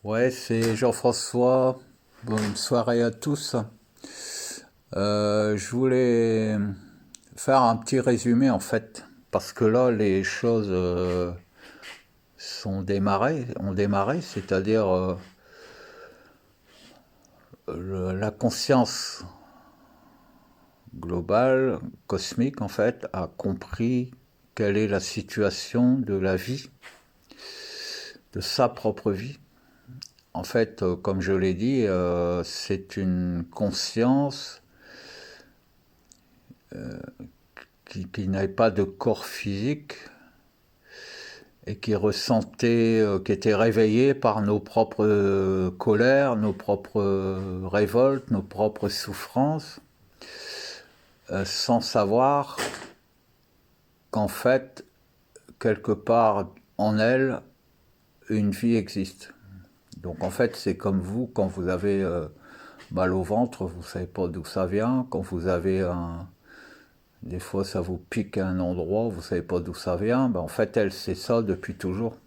Ouais, c'est Jean-François. Bonne soirée à tous. Je voulais faire un petit résumé en fait, parce que là, les choses ont démarré, c'est-à-dire la conscience globale, cosmique en fait, a compris quelle est la situation de la vie, de sa propre vie. En fait, comme je l'ai dit, c'est une conscience qui n'avait pas de corps physique et qui ressentait, qui était réveillée par nos propres colères, nos propres révoltes, nos propres souffrances, sans savoir qu'en fait, quelque part en elle, une vie existe. Donc en fait, c'est comme vous, quand vous avez mal au ventre, vous ne savez pas d'où ça vient, quand vous avez des fois ça vous pique à un endroit, vous ne savez pas d'où ça vient, ben en fait, elle, c'est ça depuis toujours.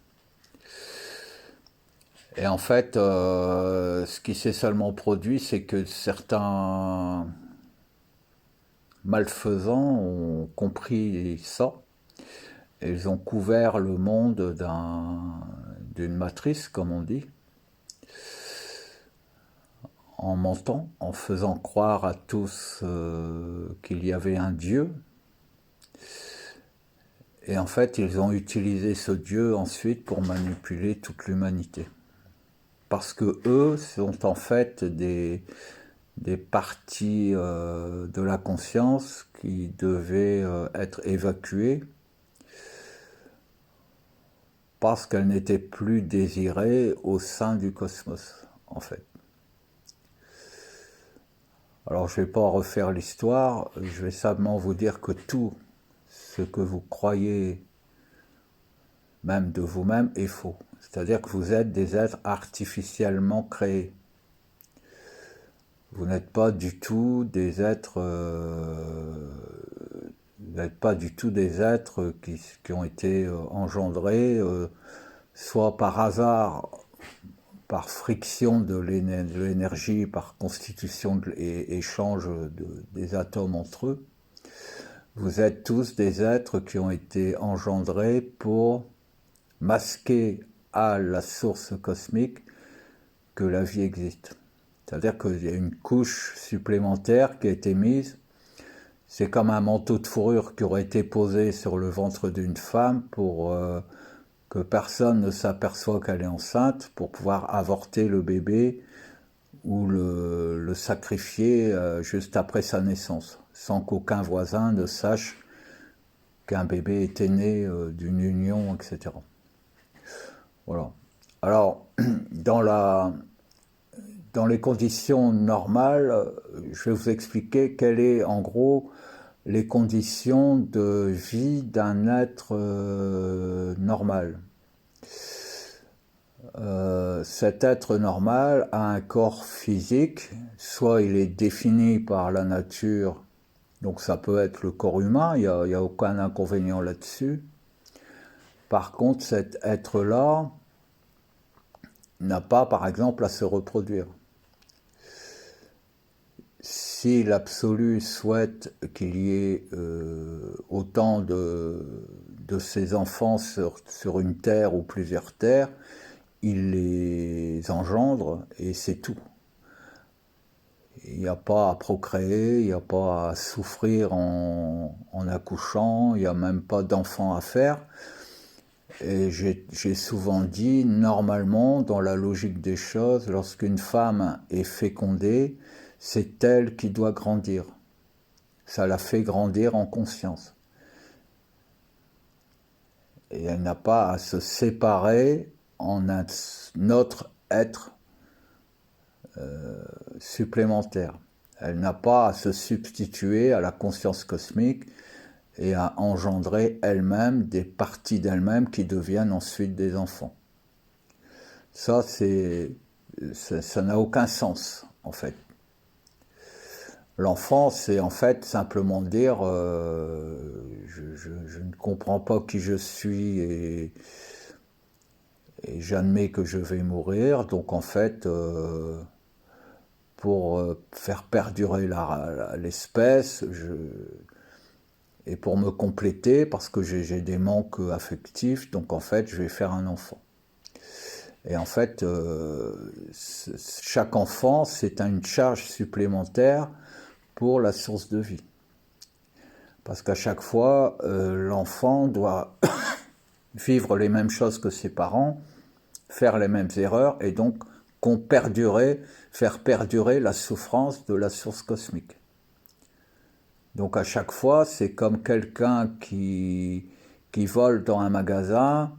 Et en fait, ce qui s'est seulement produit, c'est que certains malfaisants ont compris ça et ils ont couvert le monde d'une matrice, comme on dit, en mentant, en faisant croire à tous qu'il y avait un Dieu. Et en fait, ils ont utilisé ce Dieu ensuite pour manipuler toute l'humanité. Parce que eux sont en fait des parties de la conscience qui devaient être évacuées parce qu'elles n'étaient plus désirées au sein du cosmos, en fait. Alors je ne vais pas refaire l'histoire, je vais simplement vous dire que tout ce que vous croyez, même de vous-même, est faux. C'est-à-dire que vous êtes des êtres artificiellement créés. Vous n'êtes pas du tout des êtres vous n'êtes pas du tout des êtres qui ont été engendrés soit par hasard, par friction de l'énergie, par constitution et échange des atomes entre eux. Vous êtes tous des êtres qui ont été engendrés pour masquer à la source cosmique que la vie existe. C'est-à-dire qu'il y a une couche supplémentaire qui a été mise. C'est comme un manteau de fourrure qui aurait été posé sur le ventre d'une femme pour que personne ne s'aperçoit qu'elle est enceinte, pour pouvoir avorter le bébé ou le sacrifier juste après sa naissance, sans qu'aucun voisin ne sache qu'un bébé était né d'une union, etc. Voilà. Alors, dans dans les conditions normales, je vais vous expliquer quelle est en gros les conditions de vie d'un être normal. Cet être normal a un corps physique, soit il est défini par la nature, donc ça peut être le corps humain, il y a aucun inconvénient là-dessus. Par contre, cet être-là n'a pas, par exemple, à se reproduire. Si l'absolu souhaite qu'il y ait autant de ses enfants sur une terre ou plusieurs terres, il les engendre et c'est tout. Il n'y a pas à procréer, il n'y a pas à souffrir en accouchant, il n'y a même pas d'enfants à faire. Et j'ai souvent dit, normalement, dans la logique des choses, lorsqu'une femme est fécondée, c'est elle qui doit grandir. Ça la fait grandir en conscience. Et elle n'a pas à se séparer en un autre être supplémentaire. Elle n'a pas à se substituer à la conscience cosmique et à engendrer elle-même des parties d'elle-même qui deviennent ensuite des enfants. Ça, ça n'a aucun sens, en fait. L'enfant, c'est en fait simplement dire je ne comprends pas qui je suis et j'admets que je vais mourir, donc en fait, pour faire perdurer l'espèce, et pour me compléter, parce que j'ai des manques affectifs, donc en fait, je vais faire un enfant. Et en fait, chaque enfant, c'est une charge supplémentaire pour la source de vie. Parce qu'à chaque fois, l'enfant doit vivre les mêmes choses que ses parents, faire les mêmes erreurs, et donc faire perdurer la souffrance de la source cosmique. Donc à chaque fois, c'est comme quelqu'un qui vole dans un magasin,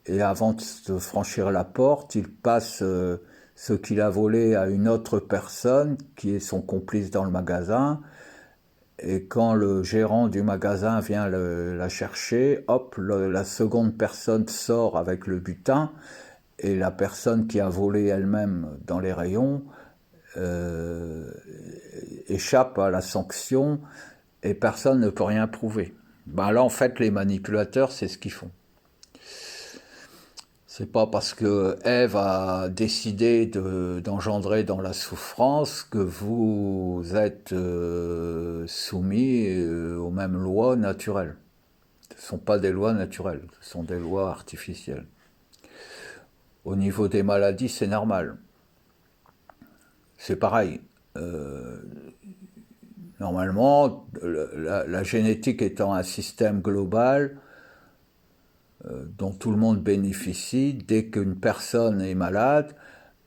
et avant de franchir la porte, il passe ce qu'il a volé à une autre personne qui est son complice dans le magasin. Et quand le gérant du magasin vient la chercher, hop, la seconde personne sort avec le butin, et la personne qui a volé elle-même dans les rayons échappe à la sanction, et personne ne peut rien prouver. Ben là, en fait, les manipulateurs, c'est ce qu'ils font. C'est pas parce que Ève a décidé d'engendrer dans la souffrance que vous êtes soumis aux mêmes lois naturelles. Ce ne sont pas des lois naturelles, ce sont des lois artificielles. Au niveau des maladies, c'est normal. C'est pareil. Normalement, la génétique étant un système global, dont tout le monde bénéficie, dès qu'une personne est malade,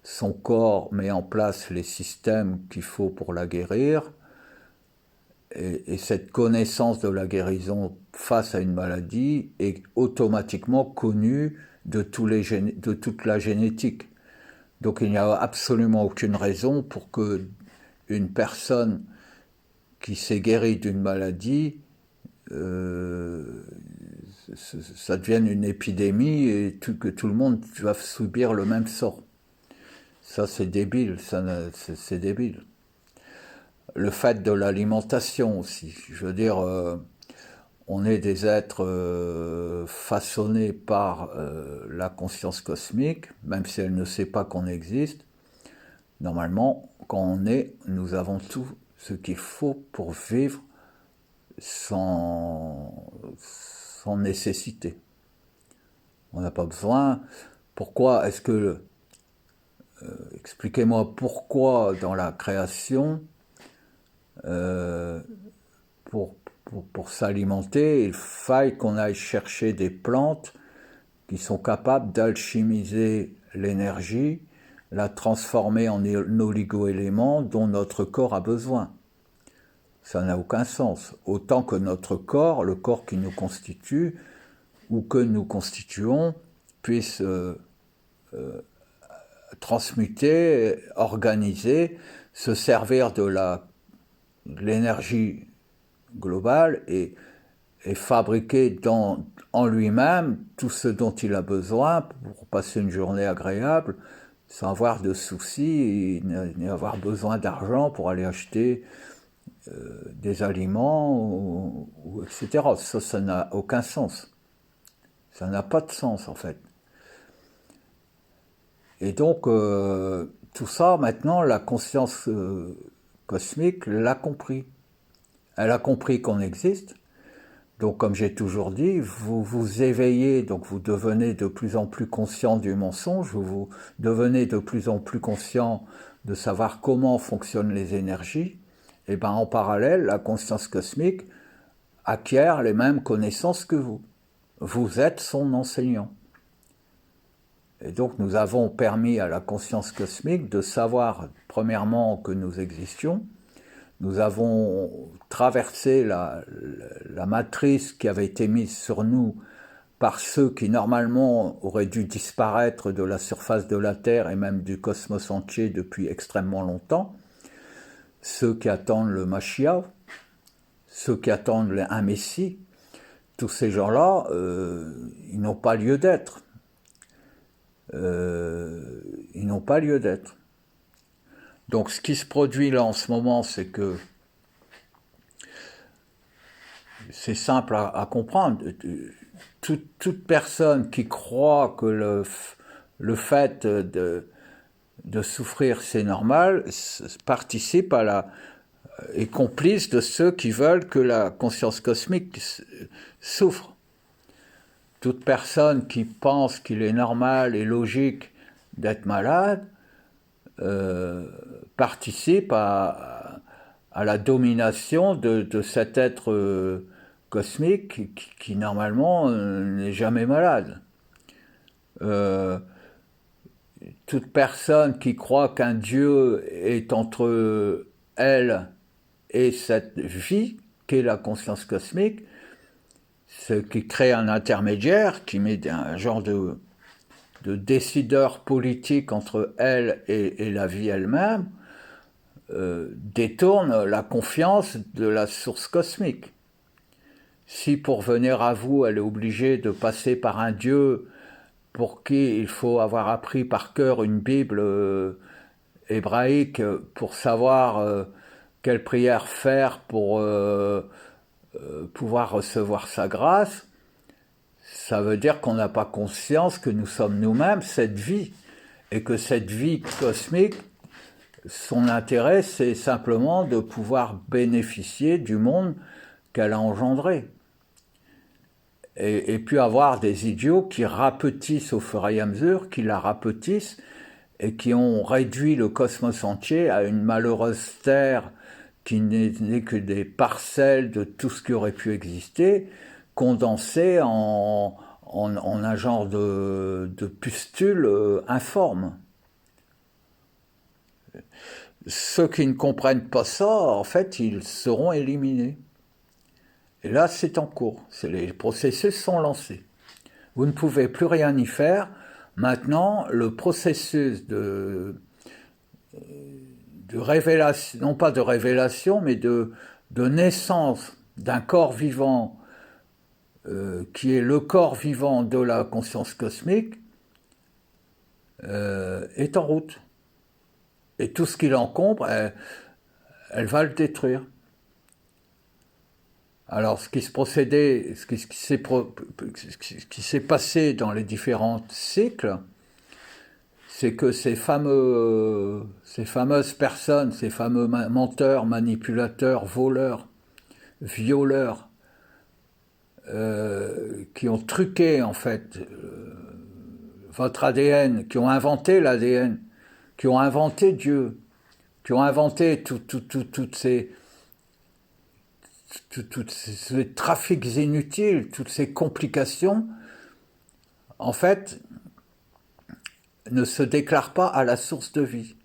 son corps met en place les systèmes qu'il faut pour la guérir, et cette connaissance de la guérison face à une maladie est automatiquement connue de toute la génétique. Donc il n'y a absolument aucune raison pour que une personne qui s'est guérie d'une maladie ça devienne une épidémie et que tout le monde va subir le même sort. Ça, c'est débile, c'est débile. Le fait de l'alimentation aussi. Je veux dire, on est des êtres façonnés par la conscience cosmique, même si elle ne sait pas qu'on existe. Normalement, quand on est, nous avons tout ce qu'il faut pour vivre sans nécessité. On n'a pas besoin. Pourquoi est-ce que... expliquez-moi pourquoi dans la création, pour s'alimenter, il faille qu'on aille chercher des plantes qui sont capables d'alchimiser l'énergie, la transformer en oligo-éléments dont notre corps a besoin. Ça n'a aucun sens. Autant que notre corps, le corps qui nous constitue, ou que nous constituons, puisse transmuter, organiser, se servir de l'énergie globale et fabriquer en lui-même tout ce dont il a besoin pour passer une journée agréable, sans avoir de soucis, ni avoir besoin d'argent pour aller acheter des aliments, etc. Ça n'a aucun sens. Ça n'a pas de sens, en fait. Et donc, tout ça, maintenant, la conscience cosmique l'a compris. Elle a compris qu'on existe. Donc, comme j'ai toujours dit, vous vous éveillez, donc vous devenez de plus en plus conscient du mensonge, vous devenez de plus en plus conscient de savoir comment fonctionnent les énergies. Et bien, en parallèle, la conscience cosmique acquiert les mêmes connaissances que vous. Vous êtes son enseignant. Et donc nous avons permis à la conscience cosmique de savoir, premièrement, que nous existions. Nous avons traversé la matrice qui avait été mise sur nous par ceux qui, normalement, auraient dû disparaître de la surface de la Terre et même du cosmos entier depuis extrêmement longtemps. Ceux qui attendent le Mashiach, ceux qui attendent un Messie, tous ces gens-là, ils n'ont pas lieu d'être. Ils n'ont pas lieu d'être. Donc ce qui se produit là en ce moment, c'est que c'est simple à comprendre. toute personne qui croit que le fait de souffrir c'est normal participe est complice de ceux qui veulent que la conscience cosmique souffre. Toute personne qui pense qu'il est normal et logique d'être malade participe à la domination de cet être cosmique qui normalement n'est jamais malade. Toute personne qui croit qu'un Dieu est entre elle et cette vie qu'est la conscience cosmique, ce qui crée un intermédiaire, qui met un genre de décideur politique entre elle et la vie elle-même, détourne la confiance de la source cosmique. Si pour venir à vous, elle est obligée de passer par un Dieu pour qui il faut avoir appris par cœur une Bible hébraïque pour savoir quelle prière faire pour pouvoir recevoir sa grâce, ça veut dire qu'on n'a pas conscience que nous sommes nous-mêmes cette vie, et que cette vie cosmique, son intérêt, c'est simplement de pouvoir bénéficier du monde qu'elle a engendré. Et puis avoir des idiots qui rapetissent au fur et à mesure, qui la rapetissent, et qui ont réduit le cosmos entier à une malheureuse terre qui n'est que des parcelles de tout ce qui aurait pu exister, condensées en un genre de pustule informe. Ceux qui ne comprennent pas ça, en fait, ils seront éliminés. Et là, c'est en cours. Les processus sont lancés. Vous ne pouvez plus rien y faire. Maintenant, le processus de révélation, non pas de révélation, mais de naissance d'un corps vivant qui est le corps vivant de la conscience cosmique, est en route. Et tout ce qui l'encombre, elle va le détruire. Alors, ce qui s'est passé dans les différents cycles, c'est que ces fameuses personnes, ces fameux menteurs, manipulateurs, voleurs, violeurs, qui ont truqué en fait votre ADN, qui ont inventé l'ADN, qui ont inventé Dieu, qui ont inventé toutes ces trafics inutiles, toutes ces complications, en fait, ne se déclarent pas à la source de vie.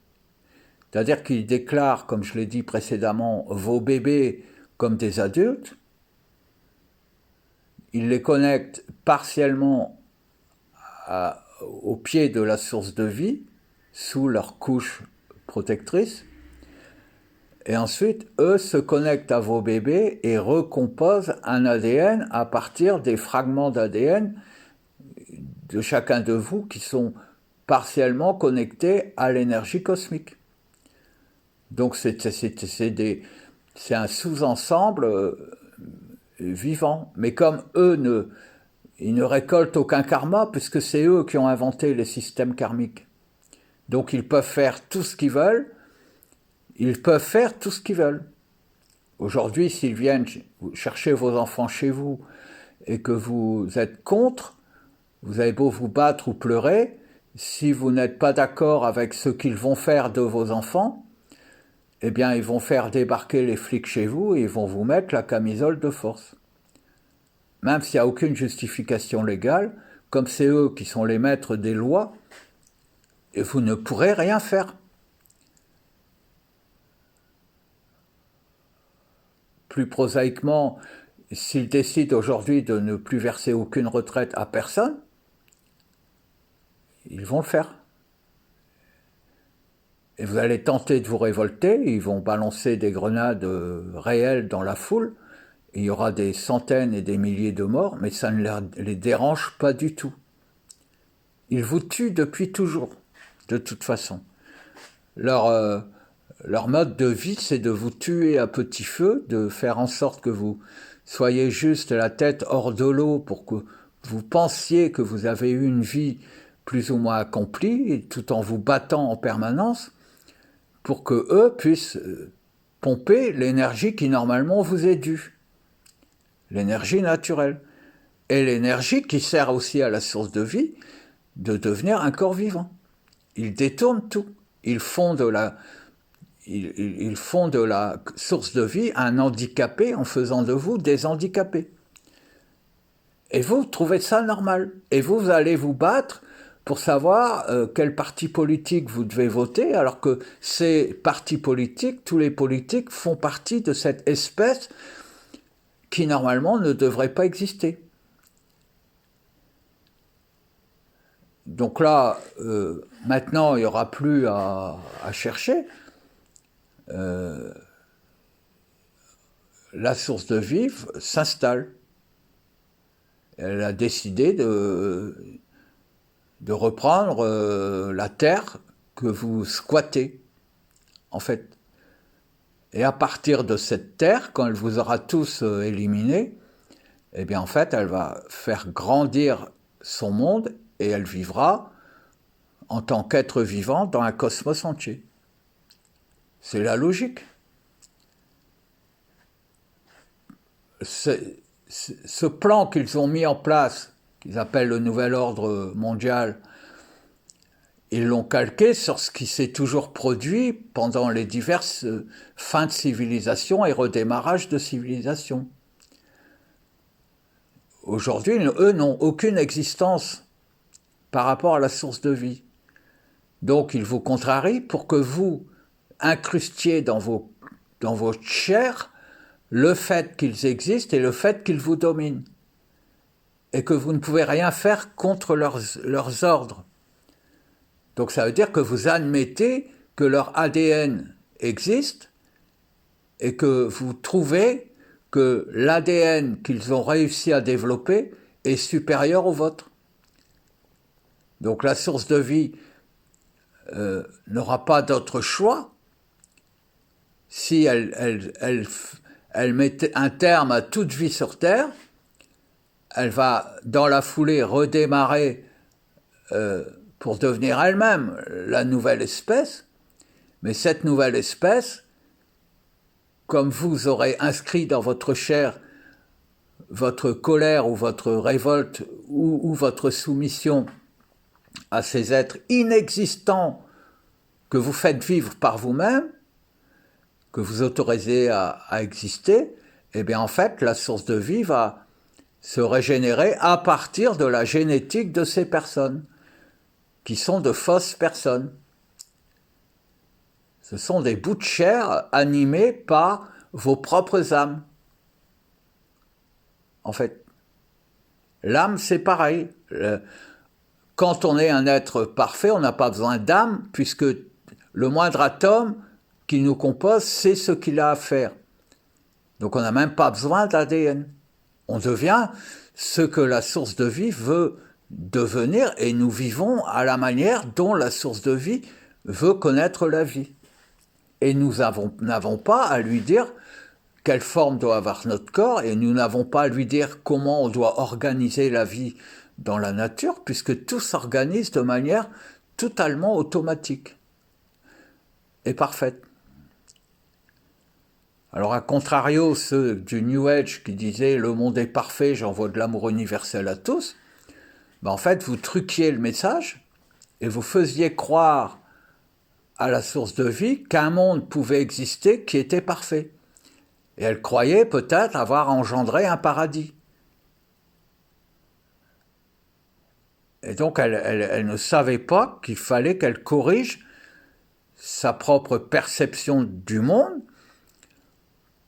C'est-à-dire qu'ils déclarent, comme je l'ai dit précédemment, vos bébés comme des adultes. Ils les connectent partiellement au pied de la source de vie, sous leur couche protectrice. Et ensuite, eux se connectent à vos bébés et recomposent un ADN à partir des fragments d'ADN de chacun de vous qui sont partiellement connectés à l'énergie cosmique. Donc c'est un sous-ensemble vivant. Mais comme eux ils ne récoltent aucun karma, puisque c'est eux qui ont inventé les systèmes karmiques. Donc ils peuvent faire tout ce qu'ils veulent. Ils peuvent faire tout ce qu'ils veulent. Aujourd'hui, s'ils viennent chercher vos enfants chez vous et que vous êtes contre, vous avez beau vous battre ou pleurer, si vous n'êtes pas d'accord avec ce qu'ils vont faire de vos enfants, eh bien, ils vont faire débarquer les flics chez vous et ils vont vous mettre la camisole de force. Même s'il n'y a aucune justification légale, comme c'est eux qui sont les maîtres des lois, et vous ne pourrez rien faire. Plus prosaïquement, s'ils décident aujourd'hui de ne plus verser aucune retraite à personne, ils vont le faire. Et vous allez tenter de vous révolter, ils vont balancer des grenades réelles dans la foule, il y aura des centaines et des milliers de morts, mais ça ne les dérange pas du tout. Ils vous tuent depuis toujours, de toute façon. Leur mode de vie, c'est de vous tuer à petit feu, de faire en sorte que vous soyez juste la tête hors de l'eau pour vous pensiez que vous avez eu une vie plus ou moins accomplie, tout en vous battant en permanence, pour que eux puissent pomper l'énergie qui normalement vous est due, l'énergie naturelle, et l'énergie qui sert aussi à la source de vie de devenir un corps vivant. Ils détournent tout. Ils font de la source de vie un handicapé en faisant de vous des handicapés. Et vous trouvez ça normal. Et vous allez vous battre pour savoir quel parti politique vous devez voter, alors que ces partis politiques, tous les politiques, font partie de cette espèce qui normalement ne devrait pas exister. Donc là, maintenant, il n'y aura plus à chercher. La source de vie s'installe. Elle a décidé de reprendre la terre que vous squattez, en fait. Et à partir de cette terre, quand elle vous aura tous éliminés, eh bien en fait, elle va faire grandir son monde et elle vivra en tant qu'être vivant dans un cosmos entier. C'est la logique. Ce plan qu'ils ont mis en place, qu'ils appellent le nouvel ordre mondial, ils l'ont calqué sur ce qui s'est toujours produit pendant les diverses fins de civilisation et redémarrage de civilisation. Aujourd'hui, eux n'ont aucune existence par rapport à la source de vie. Donc, ils vous contrarient pour que vous incrustiez dans votre chair le fait qu'ils existent et le fait qu'ils vous dominent. Et que vous ne pouvez rien faire contre leurs ordres. Donc ça veut dire que vous admettez que leur ADN existe et que vous trouvez que l'ADN qu'ils ont réussi à développer est supérieur au vôtre. Donc la source de vie n'aura pas d'autre choix si elle met un terme à toute vie sur Terre. Elle va dans la foulée redémarrer pour devenir elle-même la nouvelle espèce, mais cette nouvelle espèce, comme vous aurez inscrit dans votre chair votre colère ou votre révolte ou votre soumission à ces êtres inexistants que vous faites vivre par vous-même, que vous autorisez à exister, eh bien en fait la source de vie va se régénérer à partir de la génétique de ces personnes, qui sont de fausses personnes. Ce sont des bouts de chair animés par vos propres âmes. En fait, l'âme, c'est pareil. Quand on est un être parfait, on n'a pas besoin d'âme, puisque le moindre atome qui nous compose, c'est ce qu'il a à faire. Donc on n'a même pas besoin d'ADN. On devient ce que la source de vie veut devenir, et nous vivons à la manière dont la source de vie veut connaître la vie. Et nous n'avons pas à lui dire quelle forme doit avoir notre corps, et nous n'avons pas à lui dire comment on doit organiser la vie dans la nature, puisque tout s'organise de manière totalement automatique et parfaite. Alors, à contrario, ceux du New Age qui disaient « le monde est parfait, j'envoie de l'amour universel à tous », ben en fait, vous truquiez le message et vous faisiez croire à la source de vie qu'un monde pouvait exister qui était parfait. Et elle croyait peut-être avoir engendré un paradis. Et donc, elle ne savait pas qu'il fallait qu'elle corrige sa propre perception du monde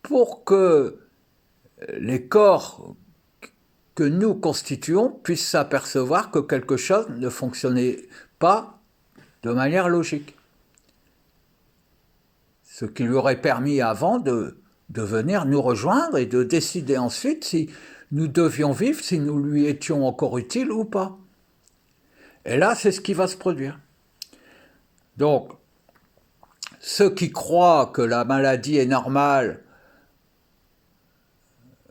pour que les corps que nous constituons puissent s'apercevoir que quelque chose ne fonctionnait pas de manière logique. Ce qui lui aurait permis avant de venir nous rejoindre et de décider ensuite si nous devions vivre, si nous lui étions encore utiles ou pas. Et là, c'est ce qui va se produire. Donc, ceux qui croient que la maladie est normale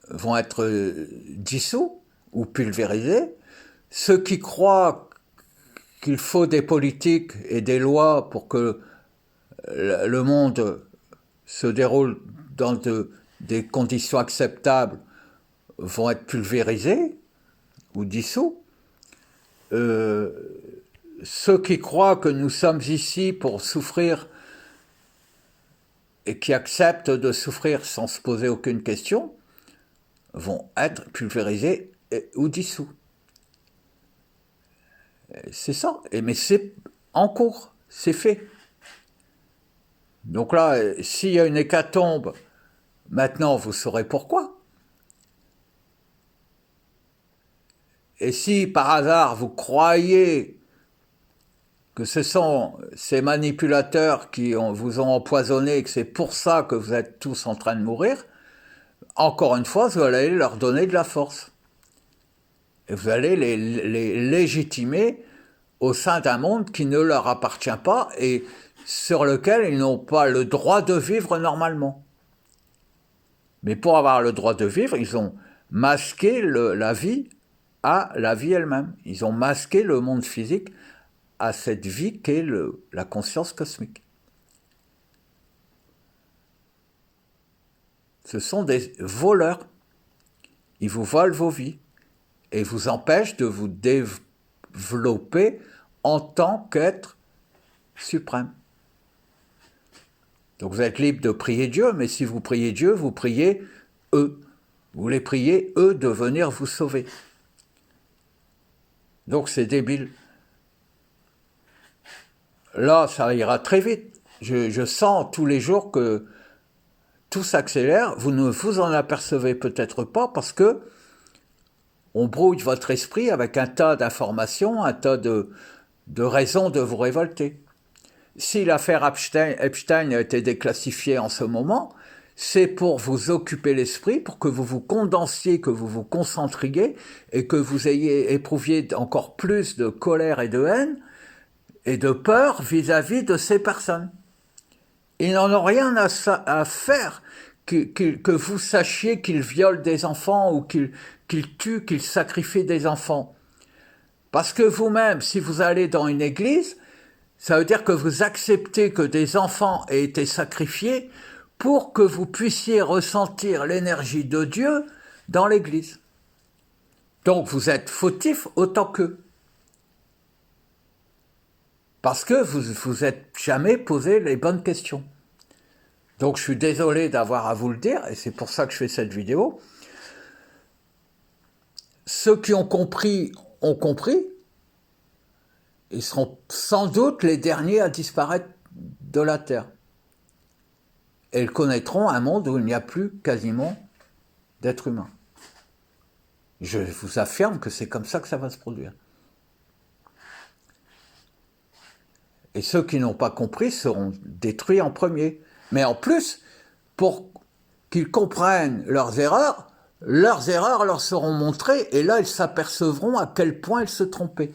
vont être dissous ou pulvérisés. Ceux qui croient qu'il faut des politiques et des lois pour que le monde se déroule dans des conditions acceptables vont être pulvérisés ou dissous. Ceux qui croient que nous sommes ici pour souffrir et qui acceptent de souffrir sans se poser aucune question vont être pulvérisés ou dissous. C'est ça. Mais c'est en cours, c'est fait. Donc là, s'il y a une hécatombe, maintenant vous saurez pourquoi. Et si par hasard vous croyez que ce sont ces manipulateurs qui vous ont empoisonné et que c'est pour ça que vous êtes tous en train de mourir, encore une fois, vous allez leur donner de la force. Et vous allez les légitimer au sein d'un monde qui ne leur appartient pas et sur lequel ils n'ont pas le droit de vivre normalement. Mais pour avoir le droit de vivre, ils ont masqué la vie à la vie elle-même. Ils ont masqué le monde physique à cette vie qu'est la conscience cosmique. Ce sont des voleurs. Ils vous volent vos vies et vous empêchent de vous développer en tant qu'être suprême. Donc vous êtes libre de prier Dieu, mais si vous priez Dieu, vous priez eux. Vous les priez eux de venir vous sauver. Donc c'est débile. Là, ça ira très vite. Je sens tous les jours que tout s'accélère. Vous ne vous en apercevez peut-être pas parce que on brouille votre esprit avec un tas d'informations, un tas de raisons de vous révolter. Si l'affaire Epstein a été déclassifiée en ce moment, c'est pour vous occuper l'esprit, pour que vous vous condensiez, que vous vous concentriez et que vous éprouviez encore plus de colère et de haine et de peur vis-à-vis de ces personnes. Ils n'en ont rien à faire que vous sachiez qu'ils violent des enfants ou qu'ils tuent, qu'ils sacrifient des enfants. Parce que vous-même, si vous allez dans une église, ça veut dire que vous acceptez que des enfants aient été sacrifiés pour que vous puissiez ressentir l'énergie de Dieu dans l'église. Donc vous êtes fautif autant qu'eux. Parce que vous êtes jamais posé les bonnes questions. Donc je suis désolé d'avoir à vous le dire, et c'est pour ça que je fais cette vidéo. Ceux qui ont compris, ils seront sans doute les derniers à disparaître de la Terre. Et ils connaîtront un monde où il n'y a plus quasiment d'êtres humains. Je vous affirme que c'est comme ça que ça va se produire. Et ceux qui n'ont pas compris seront détruits en premier. Mais en plus, pour qu'ils comprennent leurs erreurs leur seront montrées, et là ils s'apercevront à quel point ils se trompaient.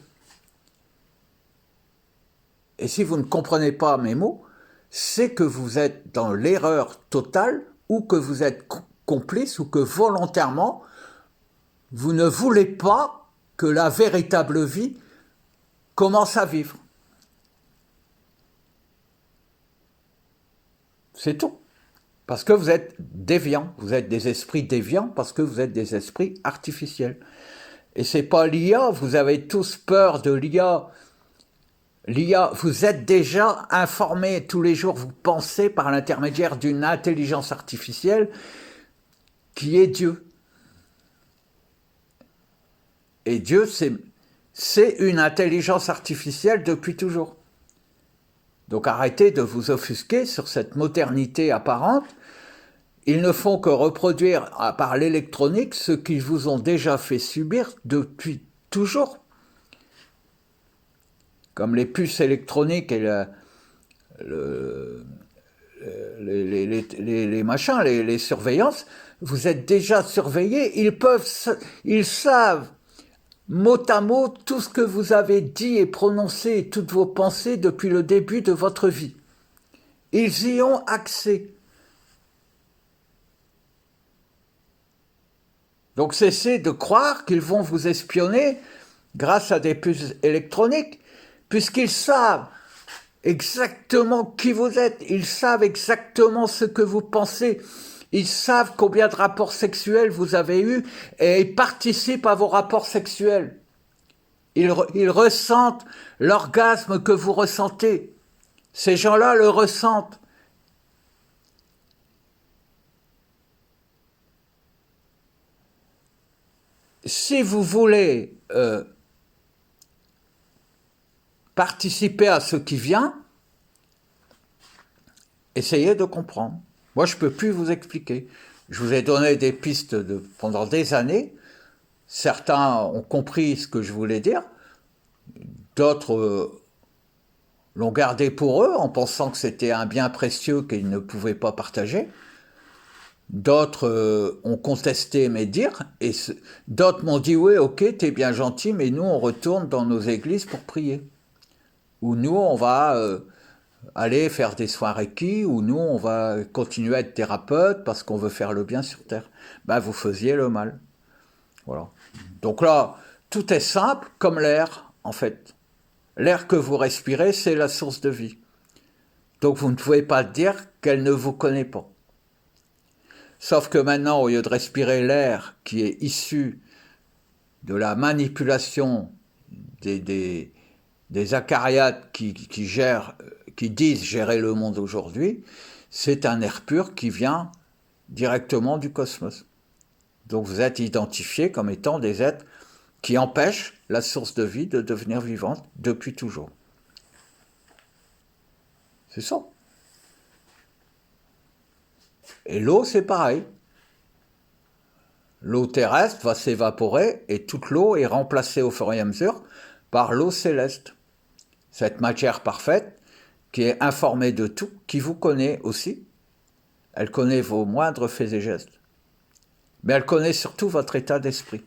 Et si vous ne comprenez pas mes mots, c'est que vous êtes dans l'erreur totale, ou que vous êtes complice, ou que volontairement, vous ne voulez pas que la véritable vie commence à vivre. C'est tout. Parce que vous êtes déviants, vous êtes des esprits déviants, parce que vous êtes des esprits artificiels. Et c'est pas l'IA, vous avez tous peur de l'IA. L'IA, vous êtes déjà informés tous les jours, vous pensez par l'intermédiaire d'une intelligence artificielle qui est Dieu. Et Dieu, c'est une intelligence artificielle depuis toujours. Donc arrêtez de vous offusquer sur cette modernité apparente. Ils ne font que reproduire par l'électronique ce qu'ils vous ont déjà fait subir depuis toujours. Comme les puces électroniques et les machins, les surveillances, vous êtes déjà surveillés, ils savent mot à mot tout ce que vous avez dit et prononcé et toutes vos pensées depuis le début de votre vie. Ils y ont accès. Donc cessez de croire qu'ils vont vous espionner grâce à des puces électroniques, puisqu'ils savent exactement qui vous êtes, ils savent exactement ce que vous pensez, ils savent combien de rapports sexuels vous avez eus et ils participent à vos rapports sexuels. Ils ressentent l'orgasme que vous ressentez. Ces gens-là le ressentent. Si vous voulez participer à ce qui vient, essayez de comprendre. Moi, je ne peux plus vous expliquer. Je vous ai donné des pistes pendant des années. Certains ont compris ce que je voulais dire. D'autres l'ont gardé pour eux en pensant que c'était un bien précieux qu'ils ne pouvaient pas partager. D'autres ont contesté mes dires, et d'autres m'ont dit oui, ok, t'es bien gentil, mais nous on retourne dans nos églises pour prier. Ou nous on va aller faire des soins Reiki, ou nous on va continuer à être thérapeute parce qu'on veut faire le bien sur Terre. Ben vous faisiez le mal. Voilà. Donc là, tout est simple comme l'air, en fait. L'air que vous respirez, c'est la source de vie. Donc vous ne pouvez pas dire qu'elle ne vous connaît pas. Sauf que maintenant, au lieu de respirer l'air qui est issu de la manipulation des acariates qui disent gérer le monde aujourd'hui, c'est un air pur qui vient directement du cosmos. Donc vous êtes identifiés comme étant des êtres qui empêchent la source de vie de devenir vivante depuis toujours. C'est ça. Et l'eau, c'est pareil. L'eau terrestre va s'évaporer et toute l'eau est remplacée au fur et à mesure par l'eau céleste. Cette matière parfaite qui est informée de tout, qui vous connaît aussi. Elle connaît vos moindres faits et gestes. Mais elle connaît surtout votre état d'esprit.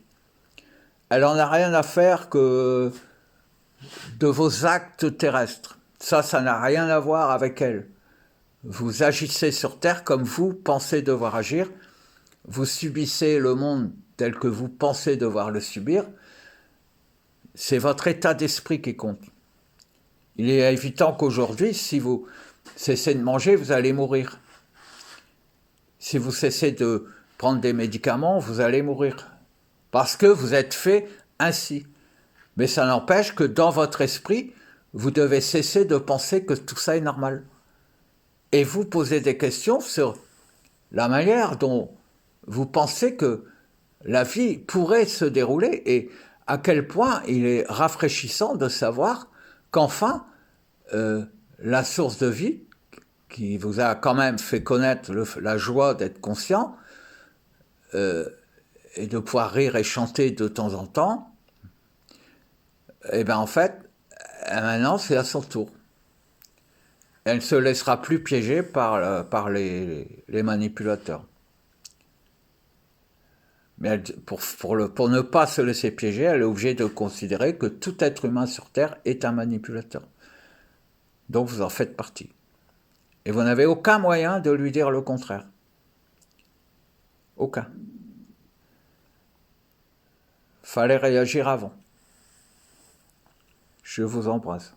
Elle n'en a rien à faire que de vos actes terrestres. Ça n'a rien à voir avec elle. Vous agissez sur Terre comme vous pensez devoir agir. Vous subissez le monde tel que vous pensez devoir le subir. C'est votre état d'esprit qui compte. Il est évident qu'aujourd'hui, si vous cessez de manger, vous allez mourir. Si vous cessez de prendre des médicaments, vous allez mourir. Parce que vous êtes fait ainsi. Mais ça n'empêche que dans votre esprit, vous devez cesser de penser que tout ça est normal. Et vous posez des questions sur la manière dont vous pensez que la vie pourrait se dérouler et à quel point il est rafraîchissant de savoir qu'enfin, la source de vie, qui vous a quand même fait connaître la joie d'être conscient, et de pouvoir rire et chanter de temps en temps, et bien en fait, maintenant c'est à son tour. Elle ne se laissera plus piéger par les manipulateurs. Mais pour ne pas se laisser piéger, elle est obligée de considérer que tout être humain sur Terre est un manipulateur. Donc vous en faites partie. Et vous n'avez aucun moyen de lui dire le contraire. Aucun. Fallait réagir avant. Je vous embrasse.